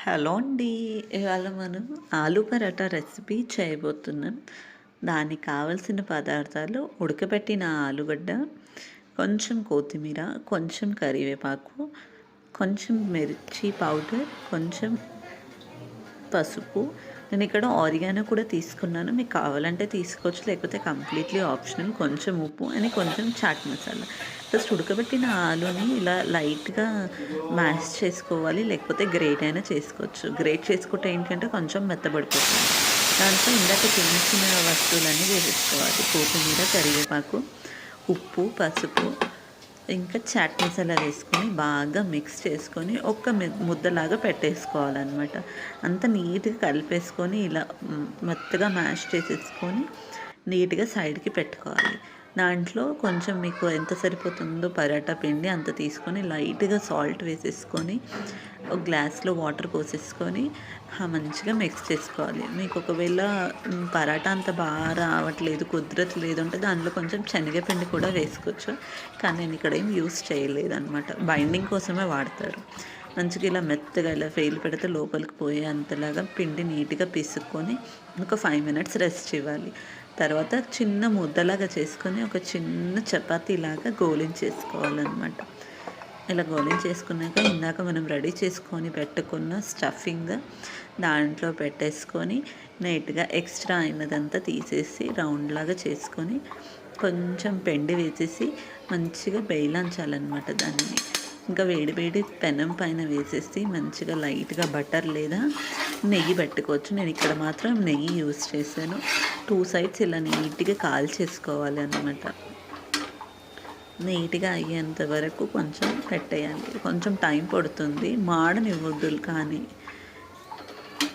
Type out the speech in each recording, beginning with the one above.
Hello అండి. ఇవాళ మనం ఆలు పరాటా రెసిపీ చేయబోతున్నాం. దానికి కావలసిన పదార్థాలు ఉడకబెట్టిన ఆలుగడ్డ, కొంచెం కొత్తిమీర, కొంచెం కరివేపాకు, కొంచెం మిర్చి పౌడర్, కొంచెం పసుపు. నేను ఇక్కడ ఆరిగానో కూడా తీసుకున్నాను. మీకు కావాలంటే తీసుకోవచ్చు, లేకపోతే కంప్లీట్లీ ఆప్షనల్. కొంచెం ఉప్పు అని కొంచెం చాట్ మసాలా. ఫస్ట్ ఉడకబెట్టిన ఆలుని ఇలా లైట్గా మ్యాష్ చేసుకోవాలి, లేకపోతే గ్రేట్ అయినా చేసుకోవచ్చు. గ్రేట్ చేసుకుంటే ఏంటంటే కొంచెం మెత్తబడిపోతుంది. దాంట్లో ఇందాక చిన్న చిన్న వస్తువులన్నీ వేసేసుకోవాలి. కొత్తిమీర, కరివేపాకు, ఉప్పు, పసుపు, ఇంకా చాట్ మసాలా వేసుకొని బాగా మిక్స్ చేసుకొని ఒక్క ముద్దలాగా పెట్టేసుకోవాలన్నమాట. అంత నీట్గా కలిపేసుకొని ఇలా మెత్తగా మ్యాష్ చేసేసుకొని నీట్గా సైడ్కి పెట్టుకోవాలి. దాంట్లో కొంచెం మీకు ఎంత సరిపోతుందో పరాటా పిండి అంత తీసుకొని లైట్గా సాల్ట్ వేసేసుకొని ఒక గ్లాస్లో వాటర్ పోసేసుకొని మంచిగా మిక్స్ చేసుకోవాలి. మీకు ఒకవేళ పరాటా అంత బాగా రావట్లేదు, కుదరట్లేదు అంటే దాంట్లో కొంచెం శనగపిండి కూడా వేసుకోవచ్చు. కానీ నేను ఇక్కడ ఏం యూస్ చేయలేదు అనమాట. బైండింగ్ కోసమే వాడతారు. మంచిగా ఇలా మెత్తగా ఇలా ఫెయిల్ పెడితే లోపలికి పోయే అంతలాగా పిండి నీట్గా పిసుక్కొని ఒక 5 మినిట్స్ రెస్ట్ ఇవ్వాలి. తర్వాత చిన్న ముద్దలాగా చేసుకొని ఒక చిన్న చపాతీలాగా గోలించేసుకోవాలన్నమాట. ఇలా గోలించేసుకున్నాక ఇందాక మనం రెడీ చేసుకొని పెట్టుకున్న స్టఫింగ్ దాంట్లో పెట్టేసుకొని నీట్గా ఎక్స్ట్రా అయినదంతా తీసేసి రౌండ్ లాగా చేసుకొని కొంచెం పిండి వేసేసి మంచిగా బేయించాలన్నమాట దాన్ని. ఇంకా వేడి వేడి పెనం పైన వేసేసి మంచిగా లైట్గా బటర్ లేదా నెయ్యి పెట్టుకోవచ్చు. నేను ఇక్కడ మాత్రం నెయ్యి యూస్ చేశాను. 2 సైడ్స్ ఇలా నీట్గా కాల్చేసుకోవాలి అన్నమాట. నీట్గా అయ్యేంత వరకు కొంచెం పెట్టేయాలి. కొంచెం టైం పడుతుంది, మాడనివ్వద్దు. కానీ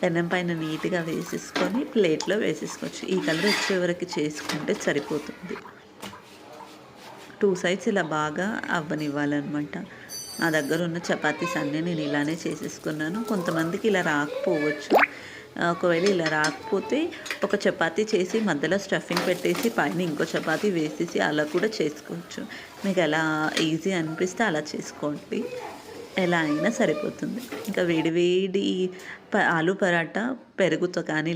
పెనం పైన నీట్గా వేసేసుకొని ప్లేట్లో వేసేసుకోవచ్చు. ఈ కలర్ వచ్చే వరకు చేసుకుంటే సరిపోతుంది. 2 సైడ్స్ ఇలా బాగా అవ్వనివ్వాలన్నమాట. నా దగ్గర ఉన్న చపాతీస్ అన్నీ నేను ఇలానే చేసేసుకున్నాను. కొంతమందికి ఇలా రాకపోవచ్చు. ఒకవేళ ఇలా రాకపోతే ఒక చపాతీ చేసి మధ్యలో స్టఫింగ్ పెట్టేసి పైన ఇంకో చపాతీ వేసేసి అలా కూడా చేసుకోవచ్చు. మీకు ఎలా ఈజీ అనిపిస్తే అలా చేసుకోండి. ఎలా అయినా సరిపోతుంది. ఇంకా వేడి వేడి ఆలు పరాటా పెరుగుతో కానీ